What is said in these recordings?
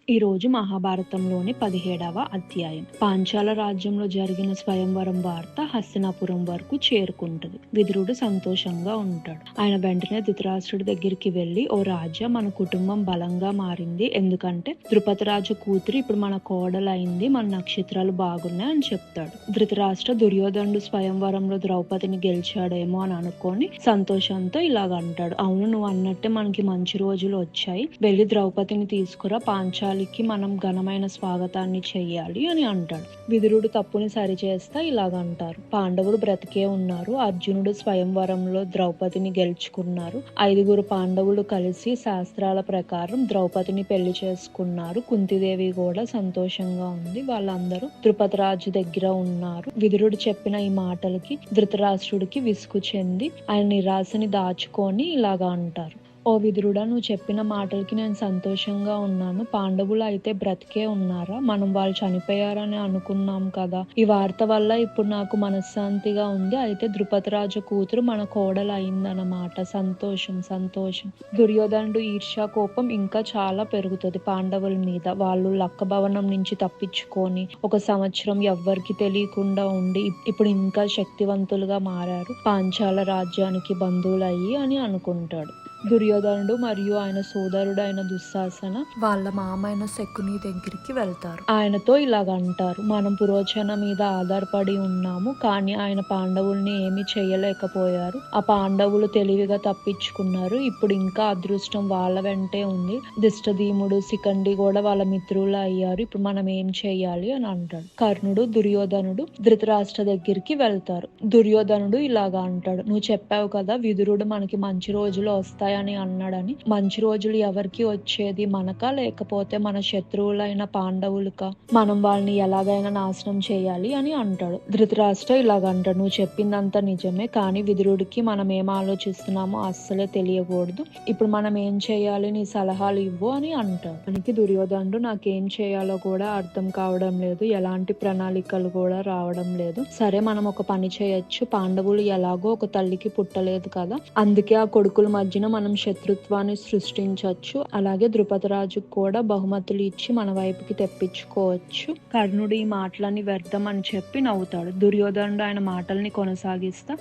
ఈ రోజు మహాభారతంలోని 17వ అధ్యాయం. పాంచాల రాజ్యంలో జరిగిన స్వయంవరం వార్త హస్తినాపురం వరకు చేరుకుంటది. విదురుడు సంతోషంగా ఉంటాడు. ఆయన వెంటనే ధృతరాష్ట్రుడి దగ్గరికి వెళ్లి, ఓ రాజా, మన కుటుంబం బలంగా మారింది. ఎందుకంటే ద్రుపదరాజు కూతురు ఇప్పుడు మన కోడలైంది. మన నక్షత్రాలు బాగున్నాయి అని చెప్తాడు. ధృతరాష్ట్ర దుర్యోధనుడు స్వయంవరంలో ద్రౌపదిని గెలిచాడేమో అని అనుకొని సంతోషంతో ఇలాగంటాడు. అవును, నువ్వు అన్నట్టే మనకి మంచి రోజులు వచ్చాయి. వెళ్లి ద్రౌపదిని తీసుకురా, పాంచాలికి మనం ఘనమైన స్వాగతాన్ని చెయ్యాలి అని అంటాడు. విదురుడు తప్పుని సరిచేస్తా ఇలాగంటారు. పాండవులు బ్రతికే ఉన్నారు. అర్జునుడు స్వయంవరంలో ద్రౌపదిని గెలుచుకున్నారు. 5 పాండవులు కలిసి శాస్త్రాల ప్రకారం ద్రౌపదిని పెళ్లి చేసుకున్నారు. కుంతిదేవి కూడా సంతోషంగా ఉంది. వాళ్ళందరూ ద్రుపదరాజు దగ్గర ఉన్నారు. విదురుడు చెప్పిన ఈ మాటలకి ధృతరాష్ట్రుడికి విసుగు చెంది ఆయన నిరాశని దాచుకొని ఇలాగా అంటారు. ఓ విదురుడా, నువ్వు చెప్పిన మాటలకి నేను సంతోషంగా ఉన్నాను. పాండవులు అయితే బ్రతికే ఉన్నారా? మనం వాళ్ళు చనిపోయారని అనుకున్నాం కదా. ఈ వార్త వల్ల ఇప్పుడు నాకు మనశ్శాంతిగా ఉంది. అయితే ద్రుపదరాజు కూతురు మన కోడలు అయిందన్నమాట. సంతోషం సంతోషం. దుర్యోధనుడు ఈర్ష్యా కోపం ఇంకా చాలా పెరుగుతుంది పాండవుల మీద. వాళ్ళు లక్క భవనం నుంచి తప్పించుకొని 1 సంవత్సరం ఎవ్వరికి తెలియకుండా ఉండి ఇప్పుడు ఇంకా శక్తివంతులుగా మారారు. పాంచాల రాజ్యానికి బంధువులయ్యి అని అనుకుంటాడు. దుర్యోధనుడు మరియు ఆయన సోదరుడైన దుశ్శాసన వాళ్ళ మామైన శకుని దగ్గరికి వెళ్తారు. ఆయనతో ఇలాగ అంటారు, మనం పురోచన మీద ఆధారపడి ఉన్నాము, కానీ ఆయన పాండవుల్ని ఏమీ చేయలేకపోయారు. ఆ పాండవులు తెలివిగా తప్పించుకున్నారు. ఇప్పుడు ఇంకా అదృష్టం వాళ్ళ వెంటే ఉంది. దిష్టధీముడు, శిఖండి కూడా వాళ్ళ మిత్రులు అయ్యారు. ఇప్పుడు మనం ఏం చెయ్యాలి అని అంటాడు. కర్ణుడు, దుర్యోధనుడు ధృతరాష్ట్ర దగ్గరికి వెళ్తారు. దుర్యోధనుడు ఇలాగ అంటాడు, నువ్వు చెప్పావు కదా విదురుడు మనకి మంచి రోజులు వస్తాయి అని అన్నాడని. మంచి రోజులు ఎవరికి వచ్చేది? మనకా లేకపోతే మన శత్రువులైన పాండవులకా? మనం వాళ్ళని ఎలాగైనా నాశనం చేయాలి అని అంటాడు. ధృతరాష్ట్ర ఇలాగంటాడు, నువ్వు చెప్పిందంతా నిజమే, కానీ విదురుడికి మనం ఏం ఆలోచిస్తున్నామో అస్సలే తెలియకూడదు. ఇప్పుడు మనం ఏం చేయాలి? నీ సలహాలు ఇవ్వు అని అంటాడు. దానికి దుర్యోధనుడు, నాకేం చేయాలో కూడా అర్థం కావడం లేదు, ఎలాంటి ప్రణాళికలు కూడా రావడం లేదు. సరే, మనం ఒక పని చేయొచ్చు. పాండవులు ఎలాగో ఒక తల్లికి పుట్టలేదు కదా, అందుకే ఆ కొడుకుల మధ్యన మనం శత్రుత్వాన్ని సృష్టించవచ్చు. అలాగే ద్రుపదరాజుకు కూడా బహుమతులు ఇచ్చి మన వైపుకి తెప్పించుకోవచ్చు. కర్ణుడు ఈ మాటలని వ్యర్థం అని చెప్పి నవ్వుతాడు. దుర్యోధనుడు ఆయన మాటల్ని కొనసాగిస్తా,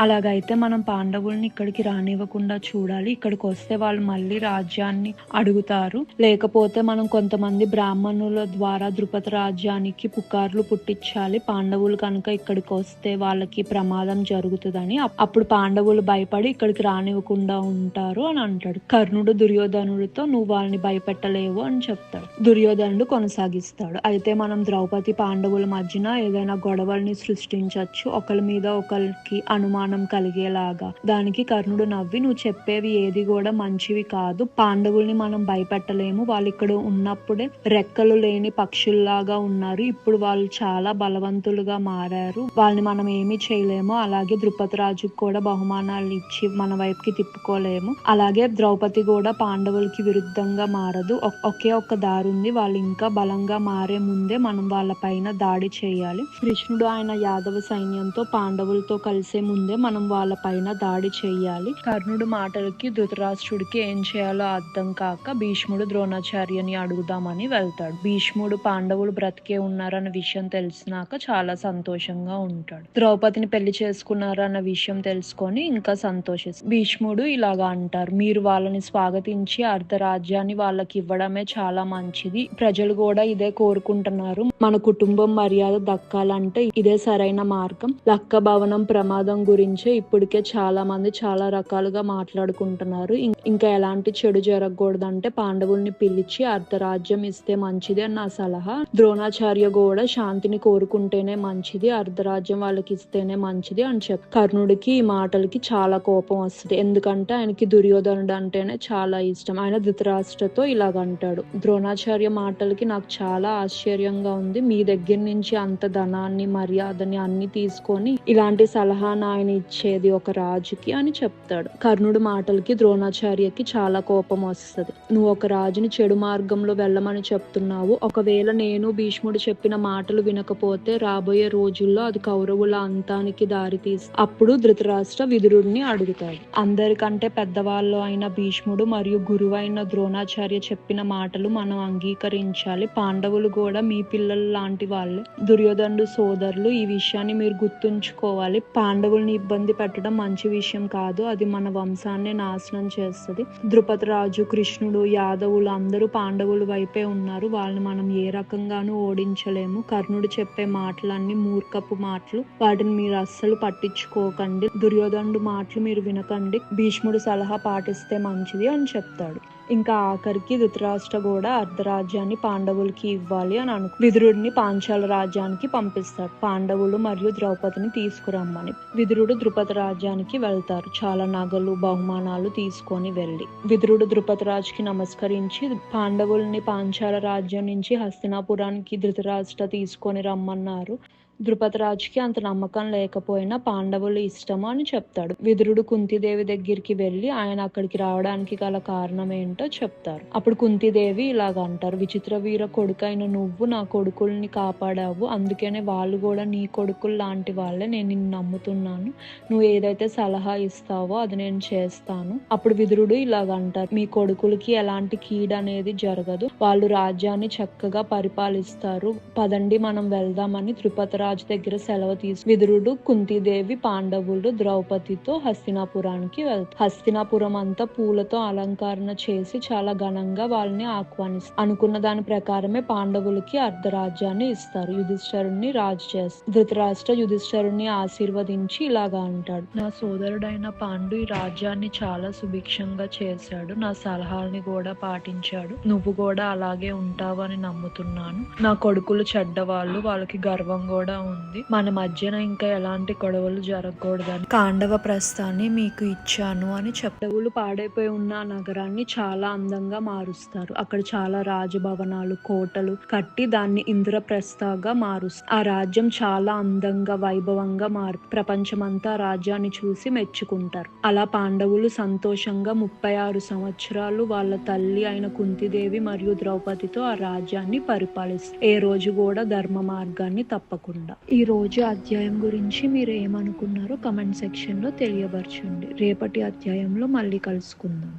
అలాగైతే మనం పాండవుల్ని ఇక్కడికి రానివ్వకుండా చూడాలి. ఇక్కడికి వస్తే వాళ్ళు మళ్ళీ రాజ్యాన్ని అడుగుతారు. లేకపోతే మనం కొంతమంది బ్రాహ్మణుల ద్వారా ద్రుపద రాజ్యానికి పుకార్లు పుట్టించాలి. పాండవులు కనుక ఇక్కడికి వస్తే వాళ్ళకి ప్రమాదం జరుగుతుందని. అప్పుడు పాండవులు భయపడి ఇక్కడికి రానివ్వకుండా ఉంటారు అని అంటాడు. కర్ణుడు దుర్యోధనుడితో, నువ్వు వాళ్ళని భయపెట్టలేవు అని చెప్తాడు. దుర్యోధనుడు కొనసాగిస్తాడు, అయితే మనం ద్రౌపది పాండవుల మధ్యన ఏదైనా గొడవల్ని సృష్టించవచ్చు, ఒకరి మీద ఒకరికి అనుమానం కలిగేలాగా. దానికి కర్ణుడు నవ్వి, నువ్వు చెప్పేవి ఏది కూడా మంచివి కాదు. పాండవుల్ని మనం భయపెట్టలేము. వాళ్ళు ఇక్కడ ఉన్నప్పుడే రెక్కలు లేని పక్షుల్లాగా ఉన్నారు. ఇప్పుడు వాళ్ళు చాలా బలవంతులుగా మారారు. వాళ్ళని మనం ఏమీ చేయలేము. అలాగే ద్రుపదరాజుకు కూడా బహుమానాలు ఇచ్చి మన వైపుకి తిప్పుకోలేము. అలాగే ద్రౌపది కూడా పాండవులకి విరుద్ధంగా మారదు. ఒకే ఒక్క దారి ఉంది. వాళ్ళు ఇంకా బలంగా మారే ముందే మనం వాళ్ళ పైన దాడి చేయాలి. కృష్ణుడు ఆయన యాదవ సైన్యంతో పాండవులతో కలిసే ముందే మనం వాళ్ళ పైన దాడి చేయాలి. కర్ణుడు మాటలకి ధృతరాష్ట్రుడికి ఏం చేయాలో అర్థం కాక భీష్ముడు ద్రోణాచార్యని అడుగుదామని వెళ్తాడు. భీష్ముడు పాండవులు బ్రతికే ఉన్నారన్న విషయం తెలిసినాక చాలా సంతోషంగా ఉంటాడు. ద్రౌపదిని పెళ్లి చేసుకున్నారన్న విషయం తెలుసుకొని ఇంకా సంతోషిస్తాడు. భీష్ముడు ఇలాగా అంటారు, మీరు వాళ్ళని స్వాగతించి అర్ధరాజ్యాన్ని వాళ్ళకి ఇవ్వడమే చాలా మంచిది. ప్రజలు కూడా ఇదే కోరుకుంటున్నారు. మన కుటుంబం మర్యాద దక్కాలంటే ఇదే సరైన మార్గం. లక్క భవనం ప్రమాదం గురించే ఇప్పటికే చాలా మంది చాలా రకాలుగా మాట్లాడుకుంటున్నారు. ఇంకా ఎలాంటి చెడు జరగకూడదంటే పాండవుల్ని పిలిచి అర్ధరాజ్యం ఇస్తే మంచిది అని నా సలహా. ద్రోణాచార్య కూడా శాంతిని కోరుకుంటేనే మంచిది, అర్ధరాజ్యం వాళ్ళకి ఇస్తేనే మంచిది అని చెప్పి. కర్ణుడికి ఈ మాటలకి చాలా కోపం వస్తుంది. ఎందుకంటే ఆయనకి దుర్యోధనుడు అంటేనే చాలా ఇష్టం. ఆయన ధృతరాష్ట్రతో ఇలాగంటాడు, ద్రోణాచార్య మాటలకి నాకు చాలా ఆశ్చర్యంగా ఉంది. మీ దగ్గర నుంచి అంత ధనాన్ని మర్యాదని అన్ని తీసుకొని ఇలాంటి సలహాను ఆయన ఇచ్చేది ఒక రాజుకి అని చెప్తాడు. కర్ణుడు మాటలకి ద్రోణాచార్యకి చాలా కోపం వస్తుంది. నువ్వు ఒక రాజుని చెడు మార్గంలో వెళ్ళమని చెప్తున్నావు. ఒకవేళ నేను భీష్ముడు చెప్పిన మాటలు వినకపోతే రాబోయే రోజుల్లో అది కౌరవుల అంతానికి దారి తీస్తుంది. అప్పుడు ధృతరాష్ట్ర విదురుడిని అడుగుతాడు, అందరికంటే పెద్ద పెద్దవాళ్ళు అయిన భీష్ముడు మరియు గురువైన ద్రోణాచార్య చెప్పిన మాటలు మనం అంగీకరించాలి. పాండవులు కూడా మీ పిల్లలు లాంటి వాళ్ళే. దుర్యోధనుడు సోదరులు, ఈ విషయాన్ని మీరు గుర్తుంచుకోవాలి. పాండవుల్ని ఇబ్బంది పెట్టడం మంచి విషయం కాదు. అది మన వంశాన్ని నాశనం చేస్తుంది. ద్రుపద రాజు, కృష్ణుడు, యాదవులు అందరూ పాండవుల వైపే ఉన్నారు. వాళ్ళని మనం ఏ రకంగానూ ఓడించలేము. కర్ణుడు చెప్పే మాటలన్నీ మూర్ఖపు మాటలు. వాటిని మీరు అస్సలు పట్టించుకోకండి. దుర్యోధనుడు మాటలు మీరు వినకండి. భీష్ముడు సలహా పాటిస్తే మంచిది అని చెప్తాడు. ఇంకా ఆఖరికి ధృతరాష్ట్ర కూడా అర్ధరాజ్యాన్ని పాండవులకి ఇవ్వాలి అని విదురుడిని పాంచాల రాజ్యానికి పంపిస్తాడు. పాండవులు మరియు ద్రౌపదిని తీసుకురమ్మని. విదురుడు ద్రుపద రాజ్యానికి వెళ్తారు. చాలా నగలు, బహుమానాలు తీసుకొని వెళ్ళి విదురుడు ద్రుపదరాజుకి నమస్కరించి పాండవుల్ని పాంచాల రాజ్యం నుంచి హస్తినాపురానికి ధృతరాష్ట్ర తీసుకొని రమ్మన్నారు. ద్రుపదరాజుకి అంత నమ్మకం లేకపోయినా పాండవులు ఇష్టము అని చెప్తాడు. విదురుడు కుంతిదేవి దగ్గరికి వెళ్ళి ఆయన అక్కడికి రావడానికి గల కారణం ఏంటో చెప్తారు. అప్పుడు కుంతిదేవి ఇలాగ అంటారు, విచిత్ర వీర కొడుకైన నువ్వు నా కొడుకుల్ని కాపాడావు, అందుకనే వాళ్ళు కూడా నీ కొడుకులు లాంటి వాళ్ళే. నేను నిన్ను నమ్ముతున్నాను. నువ్వు ఏదైతే సలహా ఇస్తావో అది నేను చేస్తాను. అప్పుడు విదురుడు ఇలాగ అంటారు, మీ కొడుకులకి ఎలాంటి కీడు అనేది జరగదు. వాళ్ళు రాజ్యాన్ని చక్కగా పరిపాలిస్తారు. పదండి మనం వెళ్దామని ద్రుపదరాజు దగ్గర సెలవు విదురుడు, కుంతిదేవి, పాండవులు ద్రౌపదితో హస్తినాపురానికి వెళ్తారు. హస్తినాపురం అంతా పూలతో అలంకరణ చేసి చాలా ఘనంగా వాళ్ళని ఆహ్వానిస్తారు. అనుకున్న దాని ప్రకారమే పాండవులకి అర్ధరాజ్యాన్ని ఇస్తారు. యుధిష్ఠరుణ్ణి రాజు చేస్తారు. ధృతరాష్ట్ర యుధిష్ఠరుణ్ణి ఆశీర్వదించి ఇలాగా అంటాడు, నా సోదరుడైన పాండు ఈ రాజ్యాన్ని చాలా సుభిక్షంగా చేశాడు. నా సలహాల్ని కూడా పాటించాడు. నువ్వు కూడా అలాగే ఉంటావని నమ్ముతున్నాను. నా కొడుకులు చెడ్డవాళ్ళు, వాళ్ళకి గర్వం కూడా ఉంది. మన మధ్యన ఇంకా ఎలాంటి గొడవలు జరగకూడదని కాండవ ప్రస్థాన్ని మీకు ఇచ్చాను అని చెప్పవులు. పాడైపోయి ఉన్న ఆ నగరాన్ని చాలా అందంగా మారుస్తారు. అక్కడ చాలా రాజభవనాలు, కోటలు కట్టి దాన్ని ఇంద్రప్రస్థగా మారుస్తారు. ఆ రాజ్యం చాలా అందంగా, వైభవంగా ప్రపంచమంతా రాజ్యాన్ని చూసి మెచ్చుకుంటారు. అలా పాండవులు సంతోషంగా 36 సంవత్సరాలు వాళ్ళ తల్లి అయిన కుంతిదేవి మరియు ద్రౌపదితో ఆ రాజ్యాన్ని పరిపాలిస్తారు. ఏ రోజు కూడా ధర్మ మార్గాన్ని తప్పకుండా. ఈ రోజు అధ్యాయం గురించి మీరు ఏమనుకున్నారో కమెంట్ సెక్షన్ లో తెలియపరచండి. రేపటి అధ్యాయంలో మళ్ళీ కలుసుకుందాం.